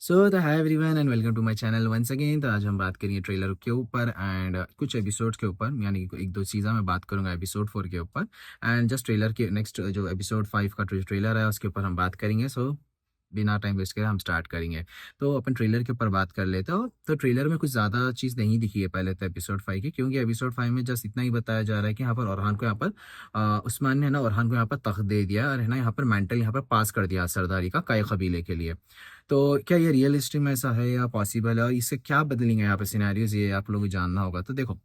Hi everyone and welcome to my channel once again. तो आज हम बात करेंगे ट्रेलर के ऊपर एंड कुछ एपिसोड्स के ऊपर, यानी कि एक दो चीज़ें मैं बात करूंगा एपिसोड 4 के ऊपर एंड जस्ट ट्रेलर के नेक्स्ट जो एपिसोड 5 का ट्रेलर है उसके ऊपर हम बात करेंगे। बिना टाइम वेस्ट करे हम स्टार्ट करेंगे। तो अपन ट्रेलर के ऊपर बात कर लेते हो। तो ट्रेलर में कुछ ज़्यादा चीज़ नहीं दिखी है पहले तो एपिसोड 5 की, क्योंकि एपिसोड 5 में जस्ट इतना ही बताया जा रहा है कि यहाँ पर ओरहान को यहाँ पर उस्मान ने है ना ओरहान को यहाँ पर तख्त दे दिया और है ना यहाँ पर मेंटल यहाँ पर पास कर दिया सरदारी का कई कबीले के लिए। तो क्या ये रियल हिस्ट्री में ऐसा है या पॉसिबल है, और इससे क्या बदलेंगे यहाँ पे सिनेरियोज, ये आप लोगों को जानना होगा। तो देखो,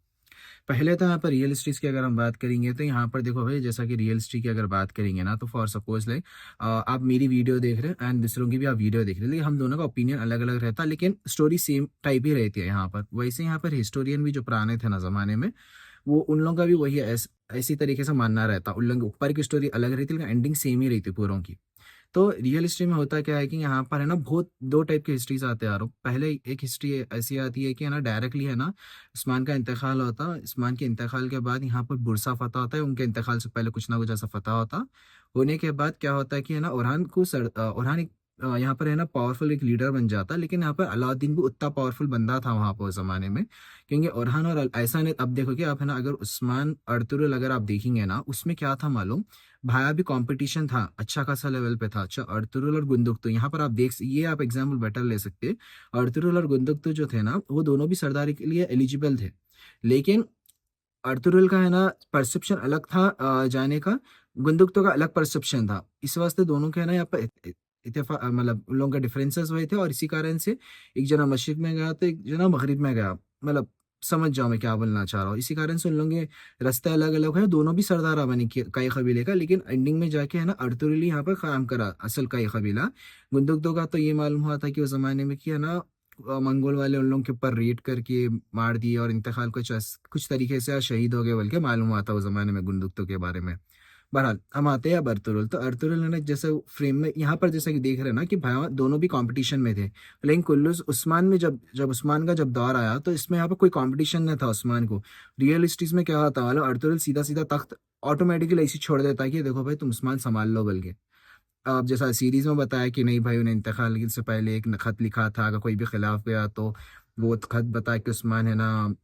पहले तो यहाँ पर रियल हिस्ट्रीज की अगर हम बात करेंगे तो यहाँ पर देखो भाई, जैसा कि रियल हिस्ट्री की अगर बात करेंगे ना, तो फॉर सपोज लाइक आप मेरी वीडियो देख रहे हैं एंड दूसरों की भी आप वीडियो देख रहे हैं, लेकिन हम दोनों का ओपिनियन अलग अलग रहता है, लेकिन स्टोरी सेम टाइप ही रहती है यहाँ पर। वैसे यहाँ पर हिस्टोरियन भी जो पुराने थे ना ज़माने में, वो उन लोगों का भी वही ऐसी तरीके से मानना रहता। उन लोगों के ऊपर की स्टोरी अलग रहती है, लेकिन एंडिंग सेम ही रहती पूरों की। तो रियल हिस्ट्री में होता क्या है कि यहाँ पर है ना बहुत दो टाइप की हिस्ट्रीज आते हैं यारो। पहले एक हिस्ट्री ऐसी आती है कि है ना डायरेक्टली है ना उस्मान का इंतकाल होता। उस्मान के इंतकाल के बाद यहाँ पर बुरसा फतह होता है, उनके इंतकाल से पहले कुछ ना कुछ ऐसा फतह होता। होने के बाद क्या होता है कि है ना ओरहान एक यहाँ पर है ना पावरफुल एक लीडर बन जाता, लेकिन यहाँ पर अलाउद्दीन भी उतना पावरफुल बंदा था वहाँ पर उस जमाने में। क्योंकि ओरहान और ऐसा नहीं, अब देखो कि आप है ना अगर उस्मान अर्तुगरुल अगर आप देखेंगे ना, उसमें क्या था मालूम, भाया भी कंपटीशन था, अच्छा खासा लेवल पे था। अच्छा, अर्तुगरुल और गुंदुकतु यहाँ पर आप ये आप एग्जाम्पल बेटर ले सकते हैं। अर्तुगरुल और गुंदुकतु जो थे ना, वो दोनों भी सरदारी के लिए एलिजिबल थे, लेकिन अर्तुगरुल का है ना परसेप्शन अलग था जाने का, गुंदुकतु का अलग परसेप्शन था। इस वास्ते दोनों के है ना यहाँ पर मतलब उन लोगों के डिफरेंसेस हुए थे, और इसी कारण से एक जना मशरिक में गया तो एक जना मगरिब में गया। मतलब समझ जाओ मैं क्या बोलना चाह रहा हूँ। इसी कारण से उन लोगों के रास्ते अलग अलग है, दोनों भी सरदार बने कई कबीले का, लेकिन एंडिंग में जाके है ना अर्तुगरुल यहाँ पर काम करा असल कई कबीला। गुंदुकतु का तो ये मालूम हुआ था कि उस जमाने में कि है ना मंगोल वाले उन लोगों के ऊपर रेड करके मार दिए और इंतकाल कुछ तरीके से शहीद हो गए, बल्कि मालूम हुआ था उस जमाने में गुंदुकतु के बारे में। बहरहाल हम आते हैं अब अर्तुगरुल। तो अर्तुगरुल ने जैसे फ्रेम में यहाँ पर जैसा कि देख रहे हैं ना कि भाई दोनों भी कंपटीशन में थे, लेकिन कुल्लूस उस्मान में जब जब उस्मान का जब दौर आया तो इसमें यहाँ पर कोई कंपटीशन नहीं था उस्मान को। रियल हिस्ट्रीज में क्या होता है, अर्तुगरुल सीधा सीधा तख्त ऑटोमेटिकली ऐसे छोड़ देता है कि देखो भाई तुम उस्मान संभाल लो, बल्कि अब जैसा सीरीज में बताया कि नहीं भाई, उन्हें इंतकाल से पहले एक खत लिखा था, अगर कोई भी खिलाफ गया तो वो खत बताया कि उस्मान है ना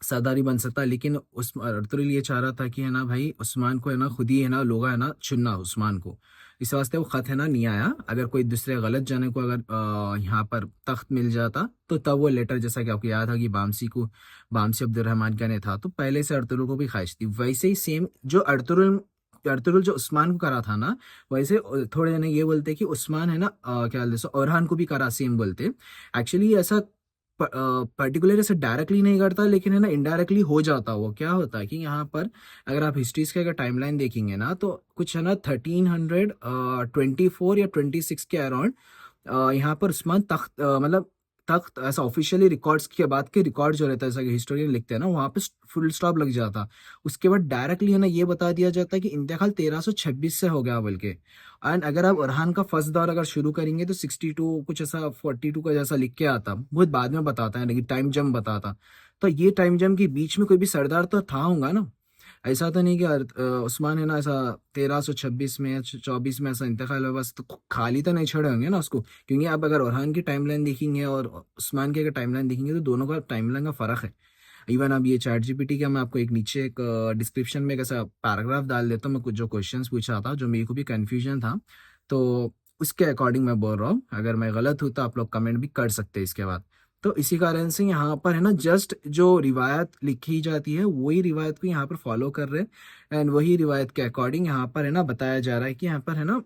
सरदारी बन सकता है। लेकिन उस अर्तुगरुल ये चाह रहा था कि है ना भाई उस्मान को है ना खुद ही है ना लोग है ना चुनना उस्मान को। इस वास्ते वो खत है ना नहीं आया। अगर कोई दूसरे गलत जाने को अगर यहाँ पर तख्त मिल जाता तो तब वो लेटर, जैसा कि आपको याद था कि बामसी अब्दुलरहमान का ने था, तो पहले से अर्तुगरुल को भी ख्वाहिश थी। वैसे ही सेम जो अर्तुगरुल अर्तुगरुल जो उस्मान को करा था ना, वैसे थोड़े जने ये बोलते कि उस्मान है ना क्या बोलते ओरहान को भी करा सेम बोलते। एक्चुअली ऐसा पर्टिकुलर ऐसे डायरेक्टली नहीं करता, लेकिन है ना इनडायरेक्टली हो जाता। वो क्या होता है कि यहाँ पर अगर आप हिस्ट्रीज के अगर टाइमलाइन देखेंगे ना, तो कुछ है ना 1324 या 26 के अराउंड यहाँ पर उस्मान मतलब तख्त ऐसा ऑफिशियली रिकॉर्ड्स के बाद के रिकॉर्ड जो रहता है, जैसा कि हिस्टोरियन लिखते हैं ना, वहाँ पे फुल स्टॉप लग जाता। उसके बाद डायरेक्टली है ना ये बता दिया जाता है कि इंतकाल 1326 से हो गया बल्कि। एंड अगर आप अरहान का फर्स्ट दौर अगर शुरू करेंगे तो 62 कुछ ऐसा 42 का जैसा लिख के आता, बहुत बाद में बताता है, लेकिन टाइम जम बताता। तो ये टाइम जम के बीच में कोई भी सरदार तो था होगा ना। ऐसा तो नहीं कि उस्मान है ना ऐसा 1326 में या 24 में ऐसा इंतकाल हुआ बस, तो खाली तो नहीं छोड़े होंगे ना उसको। क्योंकि आप अगर ओरहान की टाइमलाइन देखेंगे और उस्मान की अगर टाइमलाइन देखेंगे तो दोनों का टाइमलाइन का फर्क है। इवन अब ये चैट जीपीटी का मैं आपको एक नीचे एक डिस्क्रिप्शन में एक ऐसा पैराग्राफ डाल देता हूँ, मैं कुछ जो क्वेश्चंस पूछा था जो मेरे को भी कन्फ्यूजन था, तो उसके अकॉर्डिंग मैं बोल रहा हूँ। अगर मैं गलत हूँ तो आप लोग कमेंट भी कर सकते हैं इसके बाद। तो इसी कारण से यहाँ पर है ना जस्ट जो रिवायत लिखी जाती है वही रिवायत को यहाँ पर फॉलो कर रहे हैं, एंड वही रिवायत के अकॉर्डिंग यहाँ पर है ना बताया जा रहा है कि यहाँ पर है ना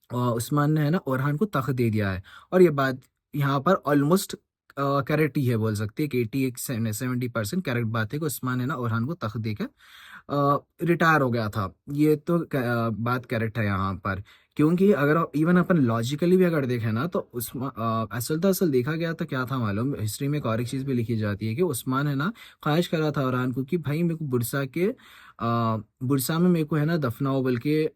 उस्मान ने है ना ओरहान को तख्त दे दिया है। और ये बात यहाँ पर ऑलमोस्ट करेक्ट ही है, बोल सकते हैं कि 70% करेक्ट बात है कि उस्मान है ना ओरहान को तख्त देकर रिटायर हो गया था। ये तो बात करेक्ट है यहाँ पर। क्योंकि अगर इवन अपन लॉजिकली भी अगर देखें ना, तो असल देखा गया तो क्या था मालूम, हिस्ट्री में एक और एक चीज़ भी लिखी जाती है कि उस्मान है ना ख्वाहिश करा था ओरहान को कि भाई मेरे को बुरसा में मेरे को है ना दफनाओ, बल्कि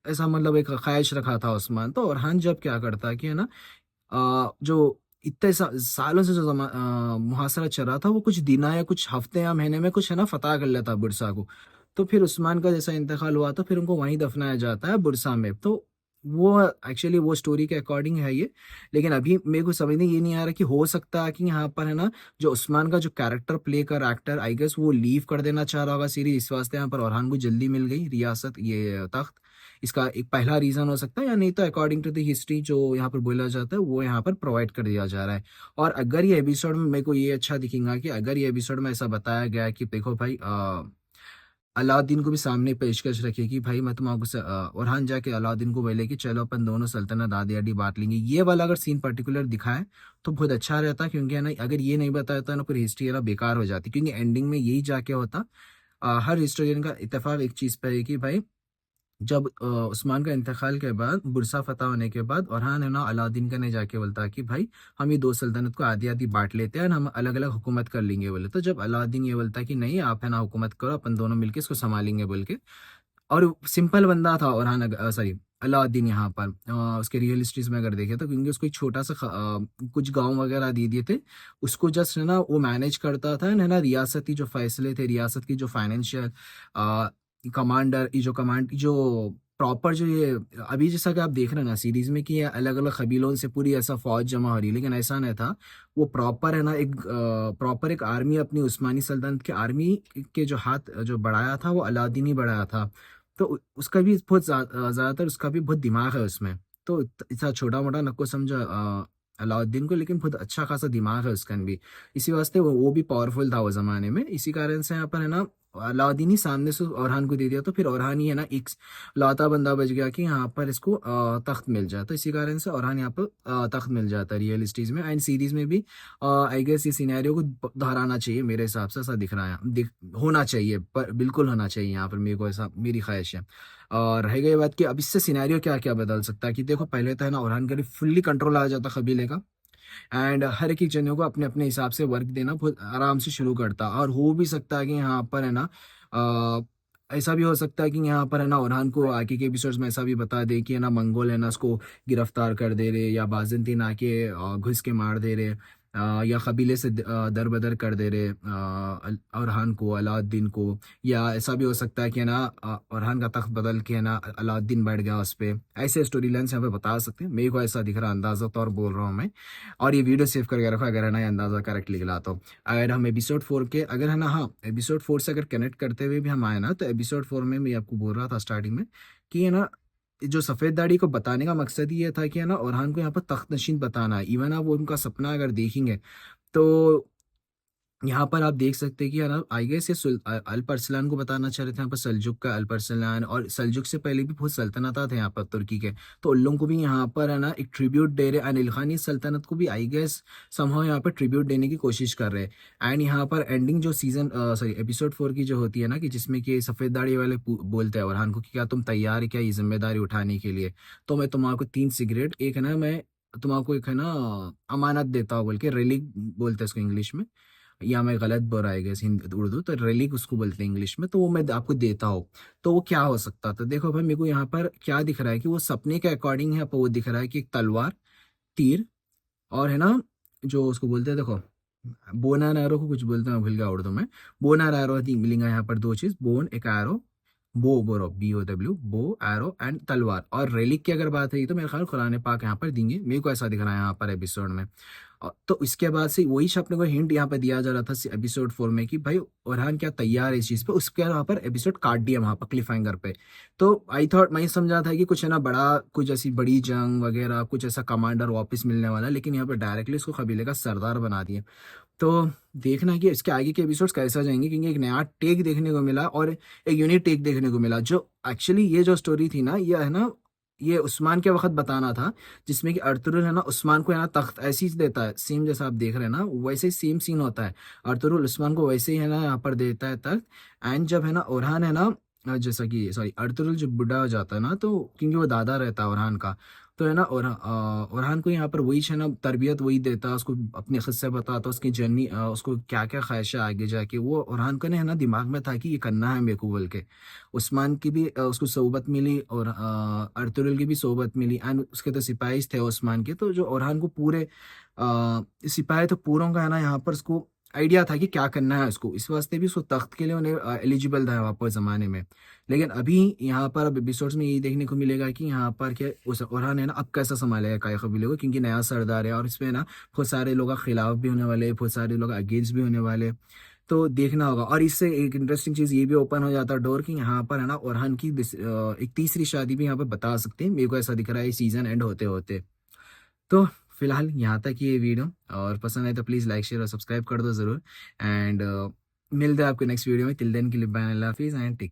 ऐसा मतलब एक ख्वाहिश रखा था उस्मान। तो ओरहान जब क्या करता है कि है ना जो इतने सालों से जो मुहासरा चल रहा था, वो कुछ दिन या कुछ हफ्ते या महीने में कुछ है ना फतह कर लेता बुरसा को। तो फिर उस्मान का जैसा इंतकाल हुआ तो फिर उनको वहीं दफनाया जाता है बुरसा में। तो वो एक्चुअली वो स्टोरी के अकॉर्डिंग है ये। लेकिन अभी मेरे को समझ में ये नहीं आ रहा कि हो सकता है कि यहाँ पर है ना, जो उस्मान का जो कैरेक्टर प्ले कर एक्टर, आई गेस वो लीव कर देना चाह रहा होगा सीरीज़, इस वास्ते यहाँ पर ओरहान को जल्दी मिल गई रियासत, ये तख्त। इसका एक पहला रीज़न हो सकता है, या नहीं तो अकॉर्डिंग टू द हिस्ट्री जो यहाँ पर बोला जाता है, वो यहाँ पर प्रोवाइड कर दिया जा रहा है। और अगर ये एपिसोड में मेरे को ये अच्छा दिखेगा कि अगर ये एपिसोड में ऐसा बताया गया है कि देखो भाई, अलाउद्दीन को भी सामने पेशकश रखी कि भाई मैं तुमको ओरहान जाके अलाउद्दीन को बोले कि चलो अपन दोनों सल्तनत आधी आधी बांट लेंगे, ये वाला अगर सीन पर्टिकुलर दिखाए तो बहुत अच्छा रहता, क्योंकि है ना, अगर ये नहीं बताया था ना, फिर हिस्ट्री है ना बेकार हो जाती, क्योंकि एंडिंग में यही जाके होता। हर हिस्टोरियन का इत्तेफाक एक चीज़ पे है कि भाई, जब उस्मान का इंतकाल के बाद, बुरसा फतह होने के बाद, ओरहान है ना अलाउद्दीन का नहीं जाके बोलता कि भाई हम ये दो सल्तनत को आधी आधी बांट लेते हैं और हम अलग अलग हुकूमत कर लेंगे बोले। तो जब अलाउद्दीन ये बोलता है कि नहीं, आप है ना हुकूमत करो, अपन दोनों मिलके इसको संभालेंगे बोल के। और सिंपल बंदा था ओरहान, सॉरी अलाउद्दीन, यहाँ पर उसके रियल हिस्ट्रीज में अगर देखें तो, क्योंकि उसको एक छोटा सा कुछ गांव वगैरह दे दिए थे, उसको जस्ट है ना वो मैनेज करता था, है ना, रियासती जो फैसले थे, रियासत की जो फाइनेंशियल कमांडर, ये जो कमांड जो प्रॉपर जो ये अभी जैसा कि आप देख रहे हैं ना सीरीज में कि ये अलग अलग कबीलों से पूरी ऐसा फौज जमा हो रही है, लेकिन ऐसा नहीं था। वो प्रॉपर है ना एक प्रॉपर एक आर्मी, अपनी उस्मानी सल्तनत के आर्मी के जो हाथ जो बढ़ाया था, वो अलाउद्दीन ही बढ़ाया था। तो उसका भी बहुत ज़्यादातर उसका भी बहुत दिमाग है उसमें। तो इतना छोटा मोटा नको समझो अलाउद्दीन को, लेकिन बहुत अच्छा खासा दिमाग है उसका भी। इसी वास्ते वो भी पावरफुल था वो ज़माने में। इसी कारण से यहाँ पर है ना, अलाउद्दीन ही सामने से ओरहान को दे दिया, तो फिर ओरहान ही है ना एक लौता बंदा बच गया कि यहाँ पर इसको तख्त मिल जाए। तो इसी कारण से ओरहान यहाँ पर तख्त मिल जाता है रियल स्टेज में। एंड सीरीज में भी आई गेस ये सिनेरियो को दोहराना चाहिए मेरे हिसाब से, ऐसा दिख रहा है, होना चाहिए, पर बिल्कुल होना चाहिए यहाँ पर, मेरे को ऐसा मेरी ख्वाहिश है। और रह गई बात कि अब इससे सिनेरियो क्या क्या बदल सकता है, कि देखो पहले तो है ना ओरहान का फुल्ली कंट्रोल आ जाता कबीले का, एंड हर एक जने को अपने अपने हिसाब से वर्क देना बहुत आराम से शुरू करता। और हो भी सकता है कि यहाँ पर है ना, ऐसा भी हो सकता है कि यहाँ पर है ना ओरहान को आगे के एपिसोड्स में ऐसा भी बता दे कि है ना मंगोल है ना उसको गिरफ्तार कर दे रहे, या बाज़ंतीन आके घुस के मार दे रहे, या कबीले से दर बदर कर दे रहे ओरहान को, अलाउद्दीन को। या ऐसा भी हो सकता है कि है ना ओरहान का तख्त बदल के है ना अलाउद्दीन बैठ गया उस पर। ऐसे स्टोरी लाइन्स यहाँ पे बता सकते हैं, मेरे को ऐसा दिख रहा, अंदाजा तौर बोल रहा हूँ मैं। और ये वीडियो सेव करके रखो, अगर है ना ये अंदाज़ा करेक्टली गिला तो। अगर हम एपिसोड 4 के अगर है ना, हाँ एपिसोड 4 से अगर कनेक्ट करते हुए भी हम आए ना, तो एपिसोड 4 में मैं आपको बोल रहा था स्टार्टिंग में कि है ना, जो सफ़ेद दाढ़ी को बताने का मकसद ये था कि है ना ओरहान को यहाँ पर तख्त नशीन बताना है। इवन आप वो उनका सपना अगर देखेंगे तो यहाँ पर आप देख सकते हैं कि है ना, आई गेस ये अल्प अरसलान को बताना चाह रहे थे यहाँ पर, सल्जुक का अल्प अरसलान, और सल्जुक से पहले भी बहुत सल्तनता थे यहाँ पर तुर्की के। तो उन लोगों को भी यहाँ पर है ना एक ट्रिब्यूट दे रहे, अनिल खानी सल्तनत को भी आई गेस समहाउ यहाँ पर ट्रिब्यूट देने की कोशिश कर रहे हैं। एंड यहाँ पर एंडिंग जो सीजन सॉरी एपिसोड 4 की जो होती है ना, कि जिसमें कि सफ़ेद दाढ़ी वाले बोलते हैं orhan को कि क्या तुम तैयार है क्या ये जिम्मेदारी उठाने के लिए, तो मैं तुम्हारा 3 सिगरेट, एक है ना मैं तुम्हारा एक है ना अमानत देता हूँ बोल के, रेलिक बोलते हैं इसको इंग्लिश में, या मैं गलत बोल रहा है हिंदी उर्दू, तो रेलिक उसको बोलते हैं इंग्लिश में, तो वो मैं आपको देता हूँ। तो वो क्या हो सकता था, देखो भाई मेरे को यहाँ पर क्या दिख रहा है कि वो सपने के अकॉर्डिंग है, पर वो दिख रहा है कि एक तलवार, तीर, और है ना जो उसको बोलते हैं देखो, बोन एंड एरो को कुछ बोलते हैं, मैं भूल गया उर्दू में। बोन एंड एरो मिलेंगे यहाँ पर, दो चीज, बोन एक एरो, बो बोरो BOW, बो एरो एंड तलवार। और रेलिक की अगर बात रही तो मेरे ख्याल कुरान पाक यहाँ पर देंगे, मेरे को ऐसा दिख रहा है यहाँ पर एपिसोड में। तो इसके बाद से वही अपने को हिंट यहाँ पर दिया जा रहा था एपिसोड 4 में कि भाई ओरहान क्या तैयार है इस चीज पे, उसके यहाँ पर एपिसोड काट दिया वहां पर क्लिफ हैंगर पे। तो आई थॉट, मैं समझा था कि कुछ है ना बड़ा, कुछ ऐसी बड़ी जंग वगैरह, कुछ ऐसा कमांडर वापस मिलने वाला है, लेकिन यहाँ पर डायरेक्टली उसको कबीले का सरदार बना दिया। तो देखना कि इसके आगे के एपिसोड्स कैसा जाएंगे, क्योंकि एक नया टेक देखने को मिला और एक यूनिक टेक देखने को मिला। जो एक्चुअली ये जो स्टोरी थी ना, ये है ना, ये उस्मान के वक्त बताना था, जिसमें कि अर्तुगरुल है ना उस्मान को है ना तख्त ऐसी ही देता है, सेम जैसा आप देख रहे हैं ना वैसे ही सेम सीन होता है। अर्तुगरुल उस्मान को वैसे ही है ना यहाँ पर देता है तख्त। एंड जब है ना ओरहान है ना जैसा कि सॉरी अर्तुगरुल जब बुढ़ा हो जाता है ना, तो क्योंकि वो दादा रहता है ओरहान का, तो है ना ओरहान को यहाँ पर वही है ना तरबियत वही देता है उसको, अपने खुद से बताता उसकी जर्नी, उसको क्या क्या ख्वाहिश है आगे जाके। वो ओरहान का है ना दिमाग में था कि ये करना है मेरे को बोल के। उस्मान की भी उसको सोबत मिली, और अर्तुगरुल की भी सोबत मिली, एंड उसके तो सिपाही थे उस्मान के, तो जो ओरहान को पूरे सिपाही तो पूरों का है ना यहाँ पर उसको आइडिया था कि क्या करना है उसको, इस वास्ते भी उसको तख्त के लिए उन्हें एलिजिबल था वापस ज़माने में। लेकिन अभी यहाँ पर अब एपिसोड्स में यही देखने को मिलेगा कि यहाँ पर क्या उस ओरहान है ना अब कैसा संभालेगा काय कबीले को, क्योंकि नया सरदार है और इसमें ना बहुत सारे लोग खिलाफ भी होने वाले, बहुत सारे लोग अगेंस्ट भी होने वाले। तो देखना होगा। और इससे एक इंटरेस्टिंग चीज़ ये भी ओपन हो जाता है डोर कि यहाँ पर है ना ओरहान की एक तीसरी शादी भी यहाँ पर बता सकते हैं, मेरे को ऐसा दिख रहा है सीज़न एंड होते होते। तो फिलहाल यहाँ तक ये वीडियो, और पसंद आए तो प्लीज़ लाइक शेयर और सब्सक्राइब कर दो ज़रूर। एंड मिलते हैं आपको नेक्स्ट वीडियो में। टिल देन के लिए बाय, अल्लाह हाफिज़ एंड टेक केयर।